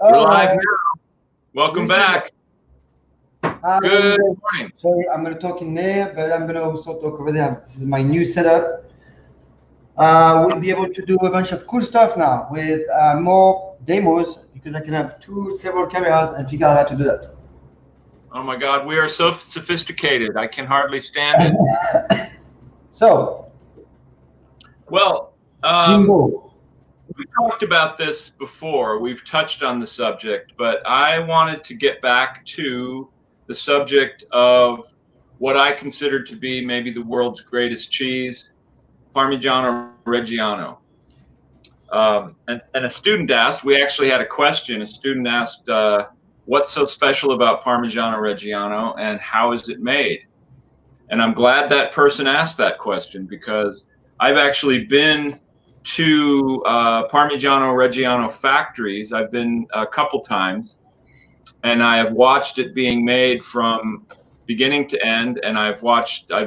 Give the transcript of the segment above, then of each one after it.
We're All live right. now. Welcome Listen. back. Hi, Good morning. sorry, I'm going to talk in there, but I'm going to also talk over there. This is my new setup. We'll be able to do a bunch of cool stuff now with more demos because I can have several cameras and figure out how to do that. Oh my God, we are so sophisticated. I can hardly stand it. So, Well, Jimbo, we talked about this before. We've touched on the subject, but I wanted to get back to the subject of what I consider to be maybe the world's greatest cheese, Parmigiano-Reggiano. And a student asked, we actually had a question. A student asked, what's so special about Parmigiano-Reggiano and how is it made? And I'm glad that person asked that question because I've actually been to Parmigiano-Reggiano factories. I've been a couple times and I have watched it being made from beginning to end. And I've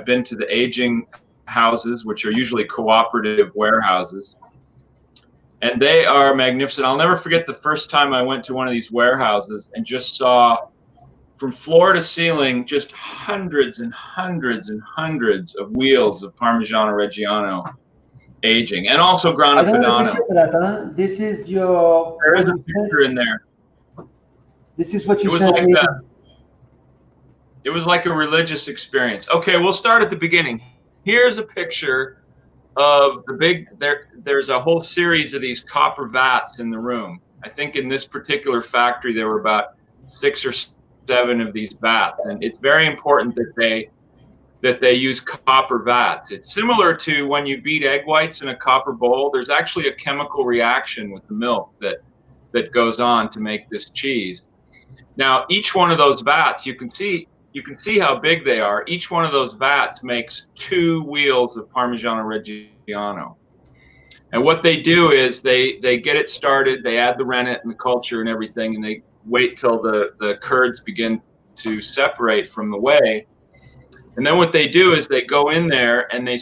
been to the aging houses, which are usually cooperative warehouses. And they are magnificent. I'll never forget the first time I went to one of these warehouses and just saw from floor to ceiling just hundreds and hundreds and hundreds of wheels of Parmigiano-Reggiano aging, and also I Grana don't have a picture Padano. for that, huh? This is your There is what a you sent. picture in there. This is what It you was sent like me. that. It was like a religious experience. Okay, we'll start at the beginning. Here's a picture of the big, there's a whole series of these copper vats in the room. I think in this particular factory, there were about 6 or 7 of these vats. And it's very important that they use copper vats. It's similar to when you beat egg whites in a copper bowl. There's actually a chemical reaction with the milk that goes on to make this cheese. Now, each one of those vats, you can see how big they are. Each one of those vats makes 2 wheels of Parmigiano-Reggiano. And what they do is they get it started, they add the rennet and the culture and everything, and they wait till the curds begin to separate from the whey. And then what they do is they go in there and they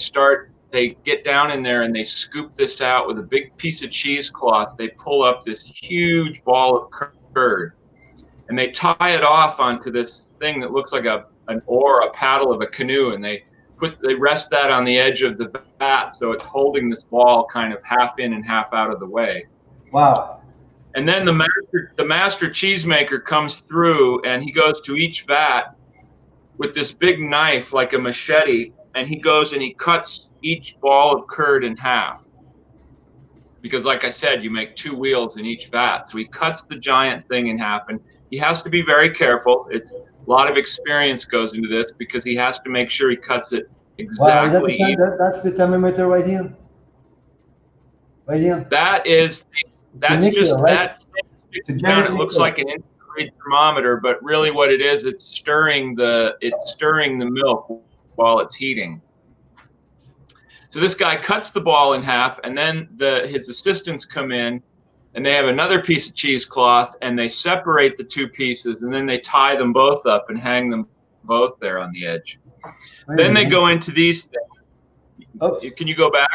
get down in there and they scoop this out with a big piece of cheesecloth. They pull up this huge ball of curd and they tie it off onto this thing that looks like an oar, a paddle of a canoe, and they rest that on the edge of the vat so it's holding this ball kind of half in and half out of the way. Wow. And then the master cheesemaker comes through and he goes to each vat with this big knife like a machete, and he goes and he cuts each ball of curd in half. Because like I said, you make 2 wheels in each vat. So he cuts the giant thing in half, and he has to be very careful. It's a lot of experience goes into this because he has to make sure he cuts it Wow, is that exactly even. that's the thermometer right here? Right here. It's a That's nickel, just right? that thing It's a down. giant It looks nickel. like an infrared thermometer, but really what it is, it's stirring the milk while it's heating. So this guy cuts the ball in half, and then his assistants come in, and they have another piece of cheesecloth, and they separate the 2 pieces, and then they tie them both up and hang them both there on the edge. Then they go into these things. Oops. Can you go back?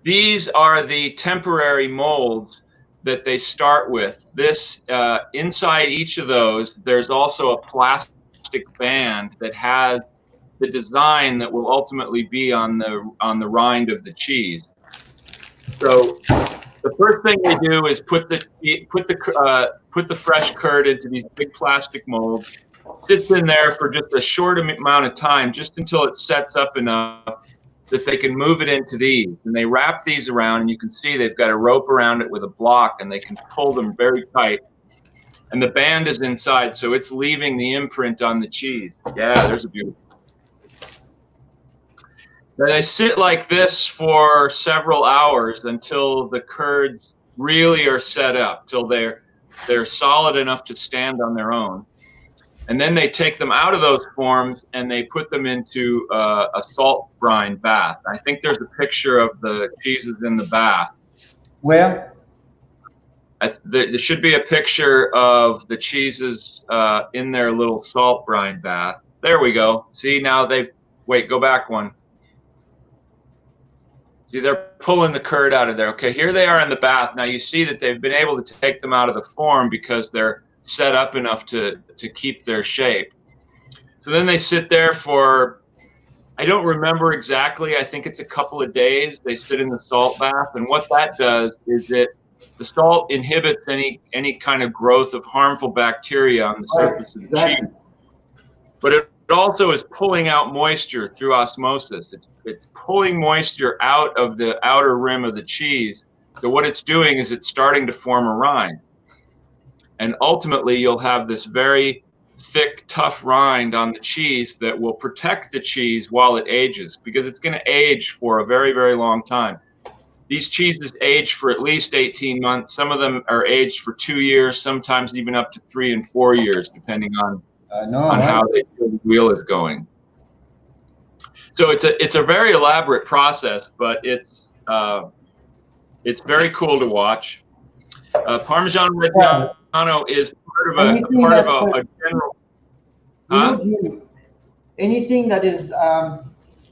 These are the temporary molds that they start with. This inside each of those, there's also a plastic band that has the design that will ultimately be on the rind of the cheese. So the first thing they do is put the fresh curd into these big plastic molds, sits in there for just a short amount of time, just until it sets up enough that they can move it into these. And they wrap these around, and you can see they've got a rope around it with a block, and they can pull them very tight. And the band is inside, so it's leaving the imprint on the cheese. Yeah, there's a beautiful. Then they sit like this for several hours until the curds really are set up, till they're solid enough to stand on their own. And then they take them out of those forms and they put them into a salt brine bath. I think there's a picture of the cheeses in the bath. Where? There should be a picture of the cheeses in their little salt brine bath. There we go. See, now wait, go back one. See, they're pulling the curd out of there. Okay, here they are in the bath. Now you see that they've been able to take them out of the form because they're set up enough to keep their shape. So then they sit there for, I don't remember exactly, I think it's a couple of days. They sit in the salt bath, and what that does is the salt inhibits any kind of growth of harmful bacteria on the surface of the cheese. But it also is pulling out moisture through osmosis. It's pulling moisture out of the outer rim of the cheese. So what it's doing is it's starting to form a rind. And ultimately, you'll have this very thick, tough rind on the cheese that will protect the cheese while it ages, because it's going to age for a very, very long time. These cheeses age for at least 18 months. Some of them are aged for 2 years, sometimes even up to 3 and 4 years, depending on how the wheel is going. So it's a very elaborate process, but it's very cool to watch. Parmigiano-Reggiano is part of a general. Jim, anything that is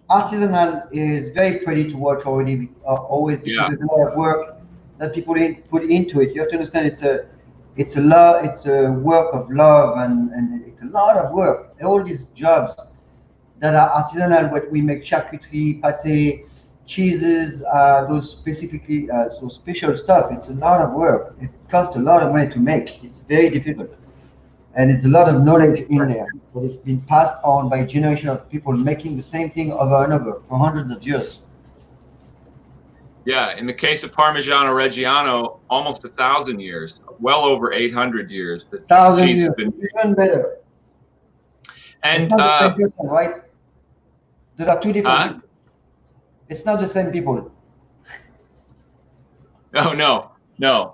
artisanal is very pretty to watch already, always, because there's a lot of work that people put into it. You have to understand it's a work of love, and it's a lot of work. All these jobs that are artisanal, what we make, charcuterie, pâté, cheeses, those specifically so special stuff. It's a lot of work. It costs a lot of money to make. It's very difficult, and it's a lot of knowledge in there that has been passed on by a generation of people making the same thing over and over for hundreds of years. Yeah, in the case of Parmigiano-Reggiano, almost 1,000 years, well over 800 years. 1,000 years, even better. And it's not the same person, right? There are two different people. It's not the same people. No. There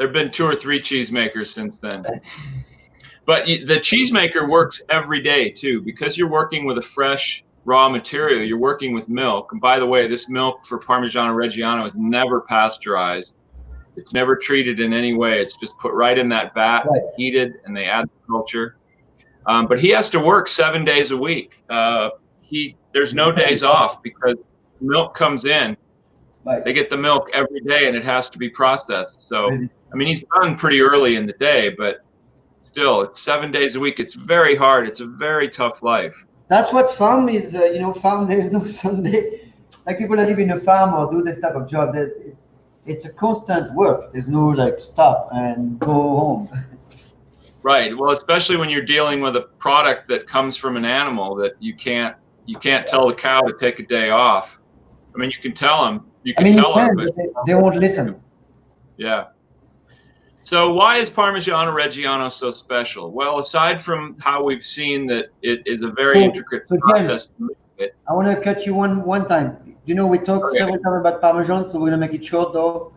have been 2 or 3 cheesemakers since then. But the cheesemaker works every day too, because you're working with a fresh raw material. You're working with milk. And by the way, this milk for Parmigiano-Reggiano is never pasteurized. It's never treated in any way. It's just put right in that vat, heated, and they add the culture. But he has to work 7 days a week. There's no days off, because milk comes in. They get the milk every day, and it has to be processed. So, I mean, he's done pretty early in the day, but still, it's 7 days a week. It's very hard. It's a very tough life. That's what farm is. Farm, there's no Sunday. Like people that live in a farm or do this type of job, it's a constant work. There's no stop and go home. Right. Well, especially when you're dealing with a product that comes from an animal that you can't tell the cow to take a day off. I mean, you can tell them. You can tell them, but they won't listen. Yeah. So why is Parmigiano-Reggiano so special? Well, aside from how we've seen that it is a very intricate process to make it. I want to cut you one time. We talked several times about Parmesan, so we're going to make it short, though.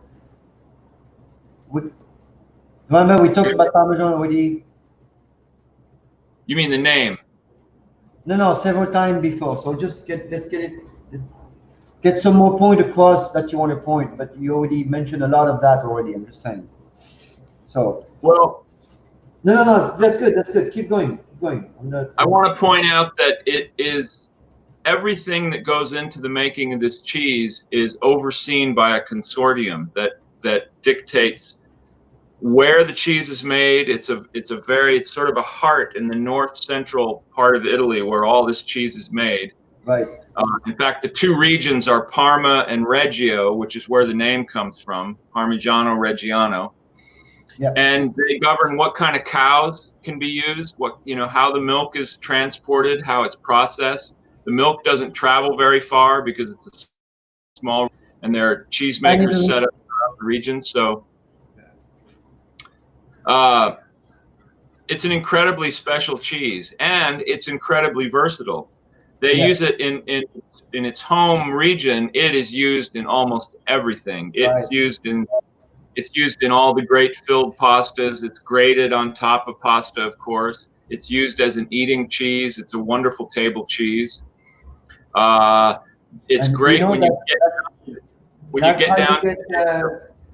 Remember, we talked about Parmesan already. You mean the name? No, several times before. So let's get some more point across that you want to point, but you already mentioned a lot of that already. I'm just saying. So well, no, that's good. Keep going. I want to point out that it is everything that goes into the making of this cheese is overseen by a consortium that dictates where the cheese is made. It's sort of a heart in the north central part of Italy where all this cheese is made. Right. In fact, the 2 regions are Parma and Reggio, which is where the name comes from, Parmigiano-Reggiano. Yep. And they govern what kind of cows can be used, how the milk is transported, how it's processed. The milk doesn't travel very far because it's a small, and there are cheesemakers set up throughout the region. So it's an incredibly special cheese, and it's incredibly versatile. They use it in its home region. It is used in almost everything. It's used in all the great filled pastas. It's grated on top of pasta, of course. It's used as an eating cheese. It's a wonderful table cheese. It's great when you get down.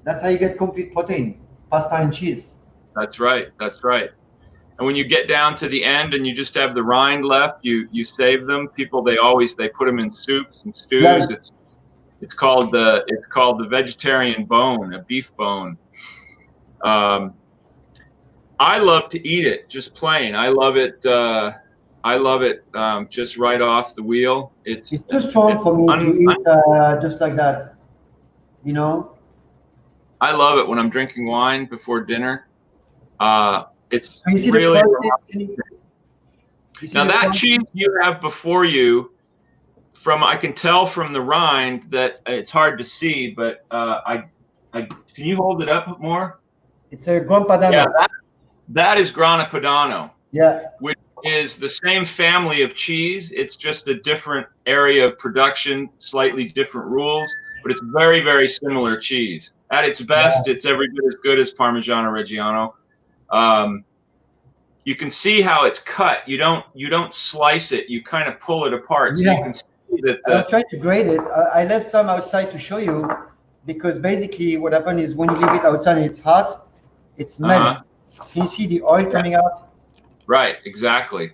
That's how you get complete protein, pasta and cheese. That's right. And when you get down to the end and you just have the rind left, you save them. People, they put them in soups and stews. It's called the vegetarian bone, a beef bone. I love to eat it just plain. I love it. Just right off the wheel. It's too strong for me to eat just like that. You know. I love it when I'm drinking wine before dinner. It's you see really. The now that cheese you have before you, I can tell from the rind that it's hard to see, but can you hold it up more? It's a Gran Padano. Yeah, that is Grana Padano. Yeah. Which is the same family of cheese. It's just a different area of production, slightly different rules, but it's very, very similar cheese. At its best, it's every bit as good as Parmigiano-Reggiano. You can see how it's cut. You don't slice it. You kind of pull it apart. So you can see that. I'm trying to grade it. I left some outside to show you, because basically what happens is when you leave it outside and it's hot, it's melted. Can you see the oil coming out? Right, exactly.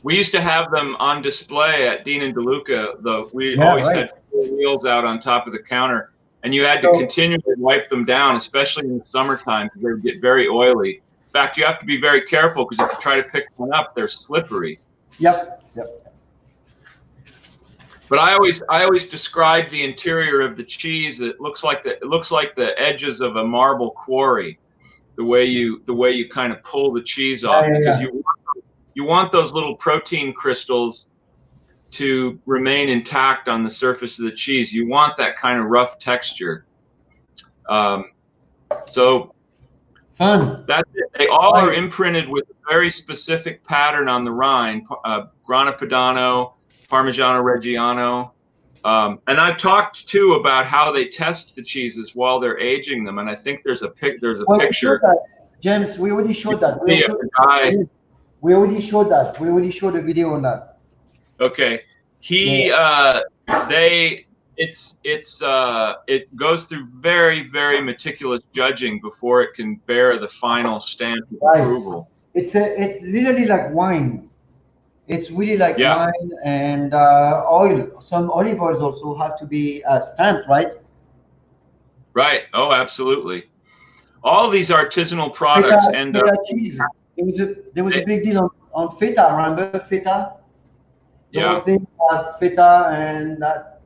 We used to have them on display at Dean and DeLuca. We always had 4 wheels out on top of the counter, and you had to continually wipe them down, especially in the summertime, because they would get very oily. In fact, you have to be very careful, because if you try to pick one up, they're slippery. Yep. But I always describe the interior of the cheese. It looks like the edges of a marble quarry. The way you kind of pull the cheese off, because you want those little protein crystals to remain intact on the surface of the cheese. You want that kind of rough texture. So that's it. They all are imprinted with a very specific pattern on the rind, Grana Padano, Parmigiano-Reggiano. And I've talked too about how they test the cheeses while they're aging them, and I think there's a picture. James, we already showed that. We already showed a video on that. Okay, it goes through very, very meticulous judging before it can bear the final stamp of approval. It's literally like wine. It's really like wine, and oil. Some olive oils also have to be stamped, right? Right. Oh, absolutely. All these artisanal products end up. Cheese. There was a big deal on feta. Remember feta? The whole thing about feta and that.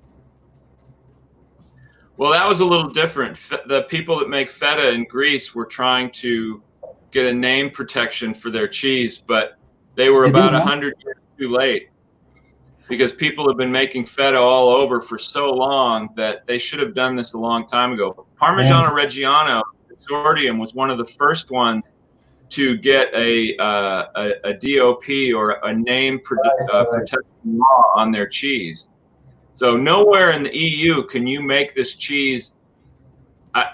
Well, that was a little different. The people that make feta in Greece were trying to get a name protection for their cheese, but they were about 100 years too late, because people have been making feta all over for so long that they should have done this a long time ago. Parmigiano-Reggiano Consortium was one of the first ones to get a DOP, or a name protection law, on their cheese. So nowhere in the EU can you make this cheese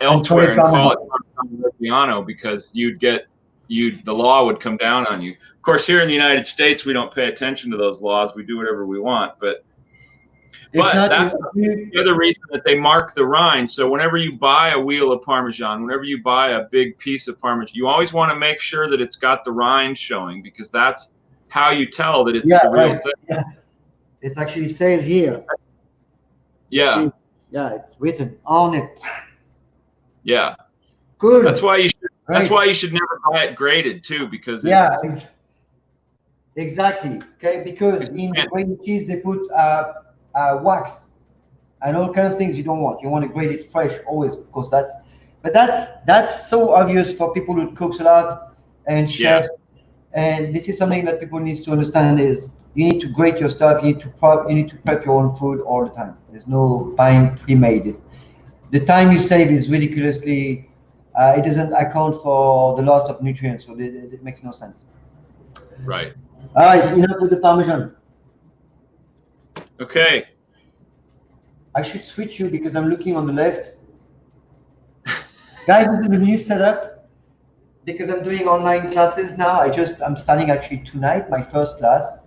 elsewhere and call it Parmigiano, because the law would come down on you. Of course, here in the United States, we don't pay attention to those laws. We do whatever we want, but that's the other reason that they mark the rind. So whenever you buy a wheel of Parmesan, whenever you buy a big piece of Parmesan, you always want to make sure that it's got the rind showing, because that's how you tell that it's the real thing. Yeah. It actually says here. Yeah. Yeah, it's written on it. Yeah. Good. That's why you should. That's why you should never buy it graded too, because exactly. Okay, because in the grated cheese they put wax and all kinds of things you don't want. You want to grate it fresh always, because that's so obvious for people who cooks a lot and chefs. And this is something that people need to understand: is you need to grate your stuff. You need to prep your own food all the time. There's no buying pre-made. The time you save is ridiculously. It doesn't account for the loss of nutrients, so it makes no sense. Right. All right, enough with the Parmesan. Okay. I should switch you because I'm looking on the left. Guys, this is a new setup because I'm doing online classes now. I'm starting actually tonight, my first class.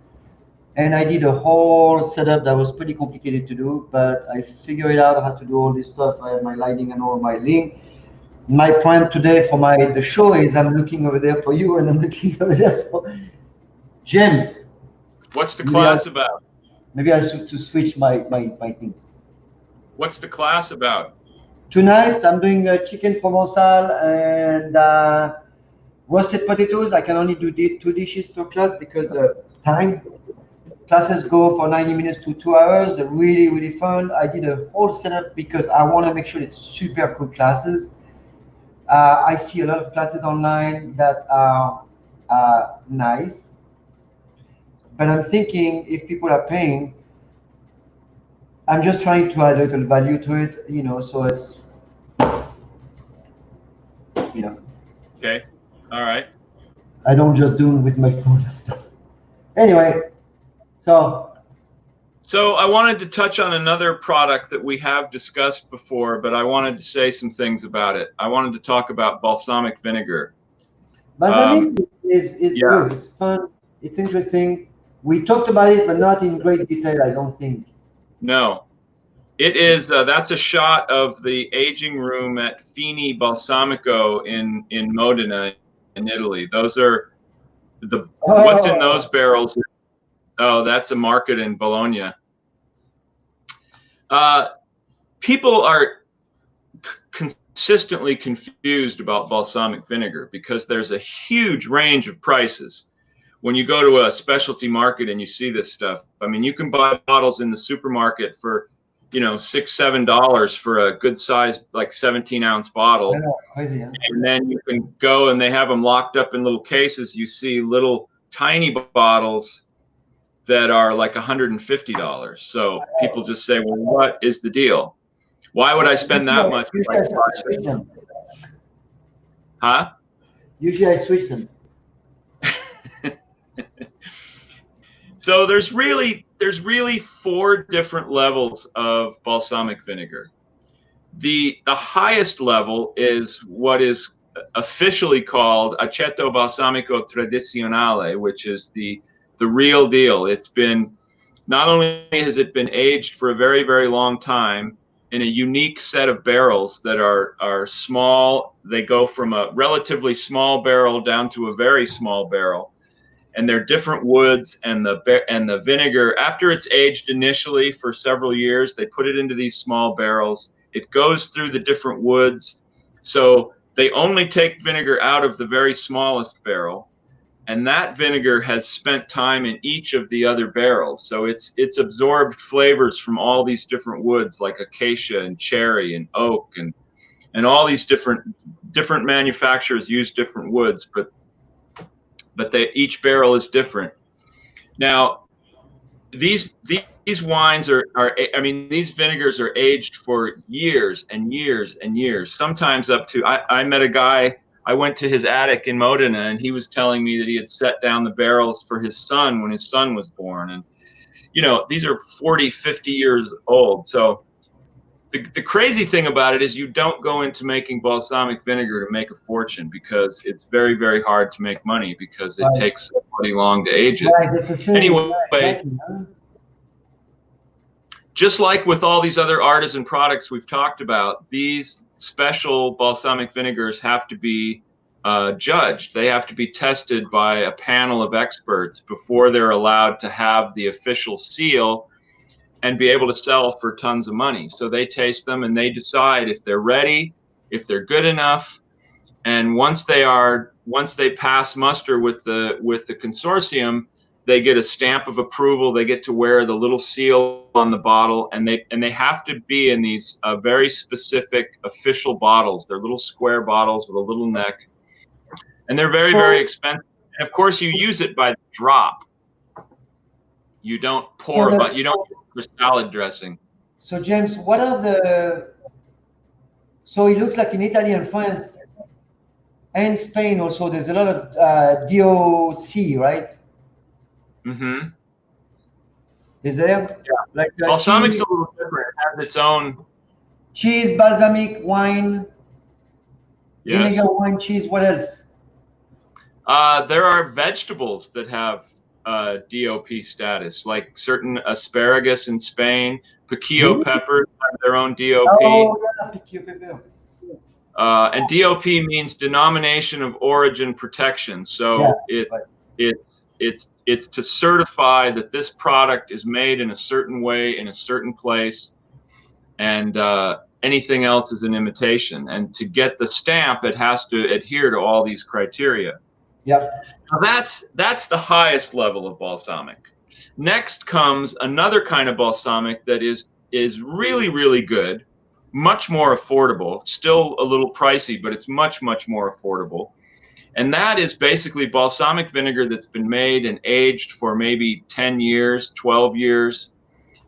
And I did a whole setup that was pretty complicated to do, but I figured out how to do all this stuff. I have my lighting and all my link. My prime today for the show is I'm looking over there for you, and I'm looking over there for James. What's the class about? Maybe I should to switch my things. What's the class about? Tonight I'm doing chicken provençal and roasted potatoes. I can only do 2 dishes per class because time. Classes go for 90 minutes to 2 hours. Really, really fun. I did a whole setup because I want to make sure it's super cool classes. I see a lot of classes online that are nice, but I'm thinking if people are paying, I'm just trying to add a little value to it, so it's, you know, Okay. All right. I don't just do it with my phone and stuff. Anyway, so So I wanted to touch on another product that we have discussed before, but I wanted to say some things about it. I wanted to talk about balsamic vinegar. balsamic is Yeah. good. It's fun. It's interesting. We talked about it, but not in great detail, I don't think. No, it is. That's a shot of the aging room at Fini Balsamico in Modena, in Italy. Those are what's in those Oh, barrels. Oh, that's a market in Bologna. People are consistently confused about balsamic vinegar because there's a huge range of prices. When you go to a specialty market and you see this stuff, I mean, you can buy bottles in the supermarket for, $6, $7 for a good size, like 17-ounce I bottle. know, crazy, huh? And then you can go and they have them locked up in little cases. You see little tiny bottles that are like $150. So people just say, well, what is the deal? Why would I spend that much? Usually I switch them. Huh? Usually I switch them. So there's really 4 different levels of balsamic vinegar. The highest level is what is officially called aceto balsamico tradizionale, which is the real deal. It's been, not only has it been aged for a very, very long time in a unique set of barrels that are small. They go from a relatively small barrel down to a very small barrel. And they're different woods, and the vinegar, after it's aged initially for several years, they put it into these small barrels. It goes through the different woods. So they only take vinegar out of the very smallest barrel, and that vinegar has spent time in each of the other barrels. So it's absorbed flavors from all these different woods, like acacia and cherry and oak, and all these different manufacturers use different woods, but each barrel is different. Now, these wines these vinegars are aged for years and years and years, sometimes up to, I met a guy, I went to his attic in Modena, and he was telling me that he had set down the barrels for his son when his son was born. And, these are 40, 50 years old. So the crazy thing about it is you don't go into making balsamic vinegar to make a fortune, because it's very, very hard to make money, because it takes so bloody long to age it. Right, that's the thing. Anyway, Exactly, huh? just like with all these other artisan products we've talked about, these special balsamic vinegars have to be judged. They have to be tested by a panel of experts before they're allowed to have the official seal and be able to sell for tons of money. So they taste them and they decide if they're ready, if they're good enough. And once they pass muster with the consortium, they get a stamp of approval. They get to wear the little seal on the bottle, and they have to be in these very specific official bottles. They're little square bottles with a little neck, and they're very, very expensive. And of course, you use it by the drop. You don't pour, but you don't use it for salad dressing. So James, what are the? So it looks like in Italy and France and Spain also, there's a lot of DOC, right? Mm-hmm. Is there? Yeah. Like Balsamic's cheese, a little different. It has its own. cheese, balsamic, wine, Yes. vinegar, wine, cheese. What else? There are vegetables that have DOP status, like certain asparagus in Spain. Piquillo Really? peppers have their own DOP. Oh, yeah, piquillo pepper. And DOP means denomination of origin protection. So Yeah, right. It's to certify that this product is made in a certain way in a certain place, and anything else is an imitation. And to get the stamp, it has to adhere to all these criteria. Yeah. Now that's the highest level of balsamic. Next comes another kind of balsamic that is really, really good, much more affordable, still a little pricey, but it's much, much more affordable. And that is basically balsamic vinegar that's been made and aged for maybe 10 years, 12 years,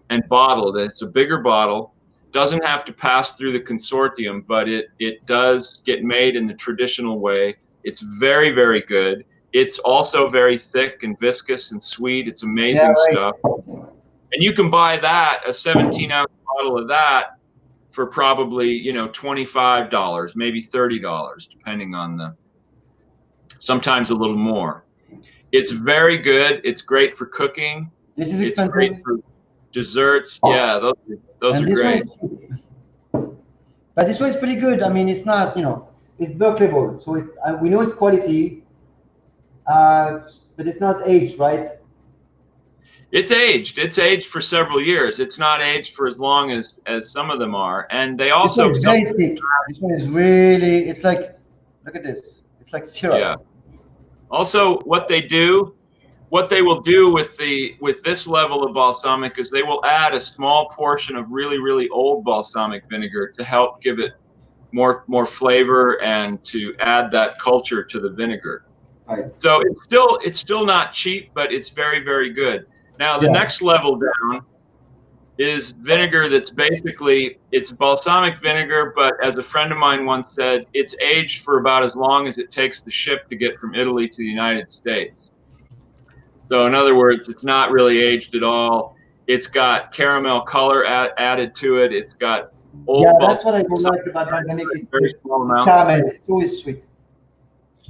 and bottled. It's a bigger bottle, doesn't have to pass through the consortium, but it does get made in the traditional way. It's very, very good. It's also very thick and viscous and sweet. It's amazing stuff. And you can buy that, a 17-ounce bottle of that, for probably, you know, $25, maybe $30, depending on the, sometimes a little more. It's very good. It's great for cooking. This is It's expensive. great for desserts. Yeah, those are great. But this one is pretty good. I mean, it's not, you know, it's Berkeleyable, so we know it's quality, but it's not aged, right? It's aged. It's aged for several years. It's not aged for as long as some of them are. And they also, this one is very thick. This one is really, it's like, look at this. It's like syrup. Yeah. Also, what they will do with this level of balsamic is they will add a small portion of really, really old balsamic vinegar to help give it more flavor and to add that culture to the vinegar. Right. So it's still not cheap, but it's very, very good. Now the next level down is vinegar that's basically, it's balsamic vinegar, but as a friend of mine once said, it's aged for about as long as it takes the ship to get from Italy to the United States. So in other words, it's not really aged at all. It's got caramel color added to it. It's got old. Yeah, that's what I don't like about balsamic. It's very small amount. Caramel. It's always sweet.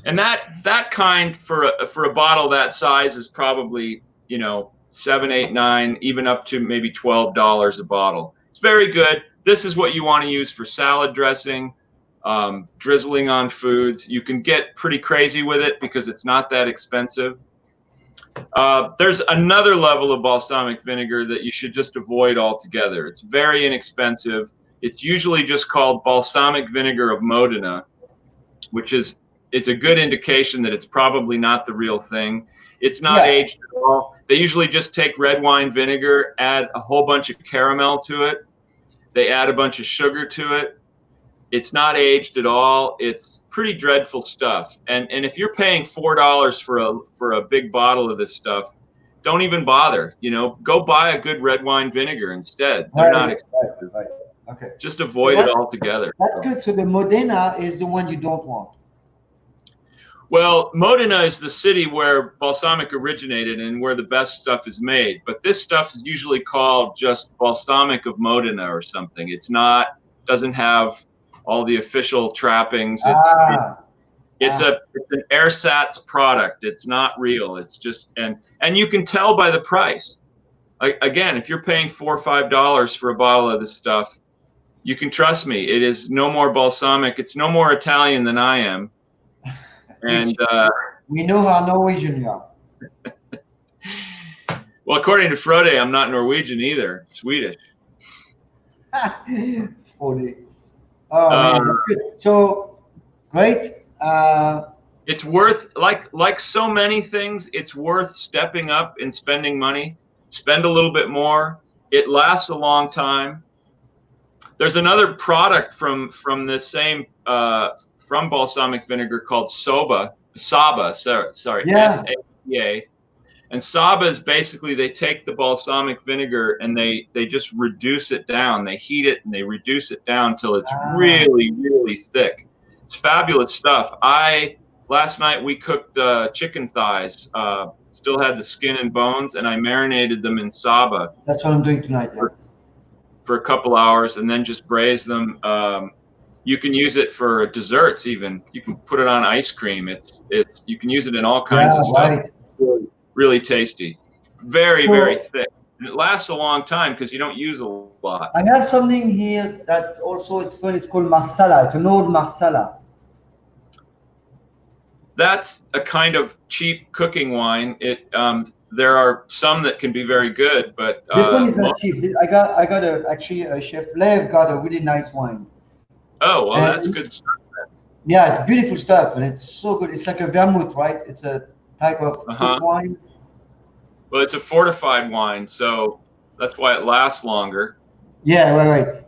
And that kind for a bottle that size is probably, you know, $7, $8, $9, even up to maybe $12 a bottle. It's very good. This is what you want to use for salad dressing, drizzling on foods. You can get pretty crazy with it because it's not that expensive. There's another level of balsamic vinegar that you should just avoid altogether. It's very inexpensive. It's usually just called balsamic vinegar of Modena, which is, it's a good indication that it's probably not the real thing. It's not aged at all. They usually just take red wine vinegar, add a whole bunch of caramel to it. They add a bunch of sugar to it. It's not aged at all. It's pretty dreadful stuff. And if you're paying $4 for a big bottle of this stuff, don't even bother. You know, go buy a good red wine vinegar instead. They're not expensive. Right. Okay. Just avoid it altogether. That's good. So the Modena is the one you don't want. Well, Modena is the city where balsamic originated and where the best stuff is made. But this stuff is usually called just balsamic of Modena or something. It's not, doesn't have all the official trappings. It's an ersatz product. It's not real. It's just, and you can tell by the price. Again, if you're paying $4 or $5 for a bottle of this stuff, you can trust me. It is no more balsamic. It's no more Italian than I am. And we know how Norwegian you are. Well, according to Frode, I'm not Norwegian either. Swedish. Funny. Oh man, that's good. So great. It's worth, like so many things, it's worth stepping up and spending money. Spend a little bit more. It lasts a long time. There's another product from this same from balsamic vinegar called Saba. Sorry, S-A-B-A. And Saba is basically, they take the balsamic vinegar and they just reduce it down. They heat it and they reduce it down till it's really, really thick. It's fabulous stuff. Last night we cooked chicken thighs. Still had the skin and bones, and I marinated them in Saba. That's what I'm doing tonight. For a couple hours, and then just braise them. You can use it for desserts even. You can put it on ice cream. You can use it in all kinds of stuff. Right. Really, really tasty. Very thick. And it lasts a long time because you don't use a lot. I have something here that's also, it's fun. It's called marsala. It's an old marsala. that's a kind of cheap cooking wine. There are some that can be very good, but This one is not cheap. Actually Chef Lev got a really nice wine. oh, well, that's And good stuff. yeah, it's beautiful stuff, and it's so good. It's like a vermouth, right? It's a type of cooked wine. Well, it's a fortified wine, so that's why it lasts longer. Yeah, right.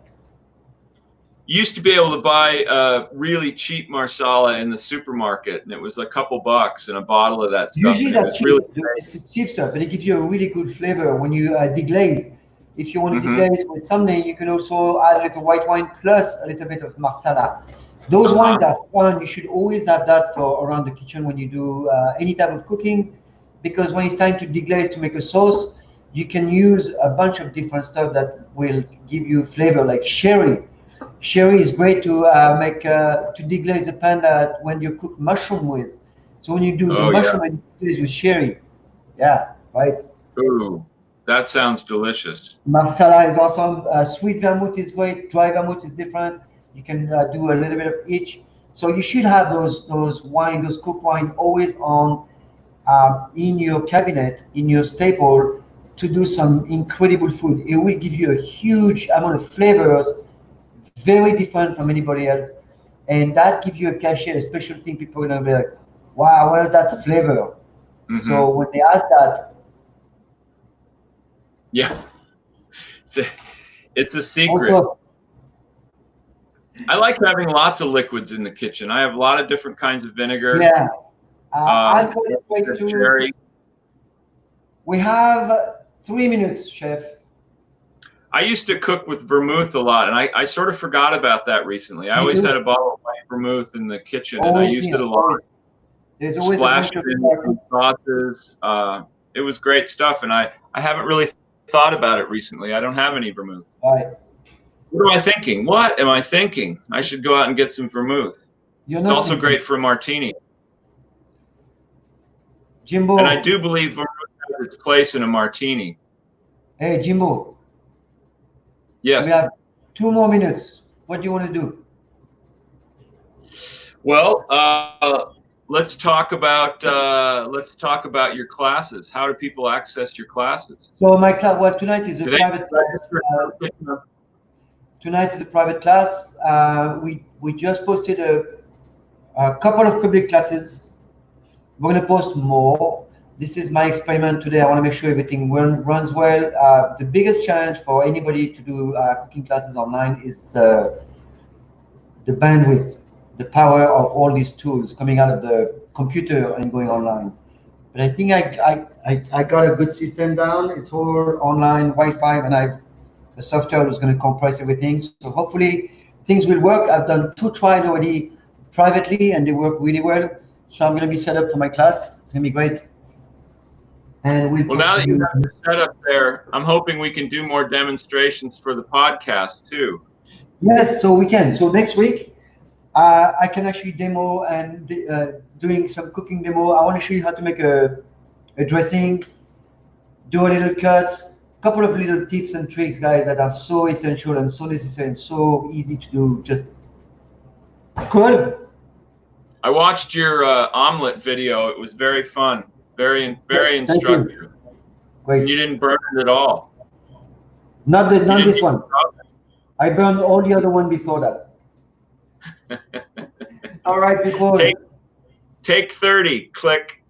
You used to be able to buy really cheap Marsala in the supermarket, and it was a couple bucks and a bottle of that stuff. Usually And it that's was cheap. really It's cheap stuff, but it gives you a really good flavor when you deglaze. If you want to deglaze with something, you can also add a little white wine plus a little bit of Marsala. Those wines are fun. You should always have that for around the kitchen when you do any type of cooking, because when it's time to deglaze to make a sauce, you can use a bunch of different stuff that will give you flavor, like sherry. Sherry is great to make to deglaze a pan that when you cook mushroom with. So when you do the mushroom and deglaze with sherry, yeah, right. Ooh, that sounds delicious. Marsala is awesome. Sweet vermouth is great. Dry vermouth is different. You can do a little bit of each. So you should have those wine, those cooked wine, always on in your cabinet, in your staple, to do some incredible food. It will give you a huge amount of flavors, very different from anybody else, and that gives you a cachet, a special thing. People are gonna be like, "Wow, well, that's a flavor." So when they ask that, yeah, it's a secret. also, I like having lots of liquids in the kitchen. I have a lot of different kinds of vinegar. yeah, alcohol is great too. Cherry. We have 3 minutes, chef. I used to cook with vermouth a lot, and I sort of forgot about that recently. I always had a bottle of white vermouth in the kitchen, and I used it a lot. There's always Splashed it in sauces. It was great stuff, and I haven't really thought about it recently. I don't have any vermouth. Right. What am I thinking? What am I thinking? I should go out and get some vermouth. It's also great for a martini. Jimbo. And I do believe vermouth has its place in a martini. Hey, Jimbo. Yes. We have 2 more minutes. What do you want to do? Well, let's talk about your classes. How do people access your classes? So my class, well, tonight is a private class. Tonight is a private class. We just posted a couple of public classes. We're going to post more. This is my experiment today. I want to make sure everything runs well. The biggest challenge for anybody to do cooking classes online is the bandwidth, the power of all these tools coming out of the computer and going online. But I think I got a good system down. It's all online, Wi-Fi, and the software was going to compress everything. So hopefully things will work. I've done 2 trials already privately, and they work really well. So I'm going to be set up for my class. It's going to be great. And well, now that you have the setup there, I'm hoping we can do more demonstrations for the podcast too. Yes, so we can. So next week, I can actually demo and doing some cooking demo. I want to show you how to make a dressing, do a little cut, couple of little tips and tricks, guys, that are so essential and so necessary and so easy to do. Just cool. I watched your omelet video. It was very fun, very instructive. Great. And you didn't burn it at all. Not this one. I burned all the other one before that. All right, before take 30. Click.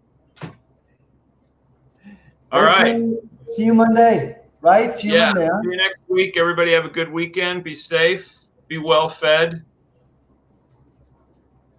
All right. See you Monday. Right? See you Monday. Huh? See you next week. Everybody have a good weekend. Be safe. Be well fed.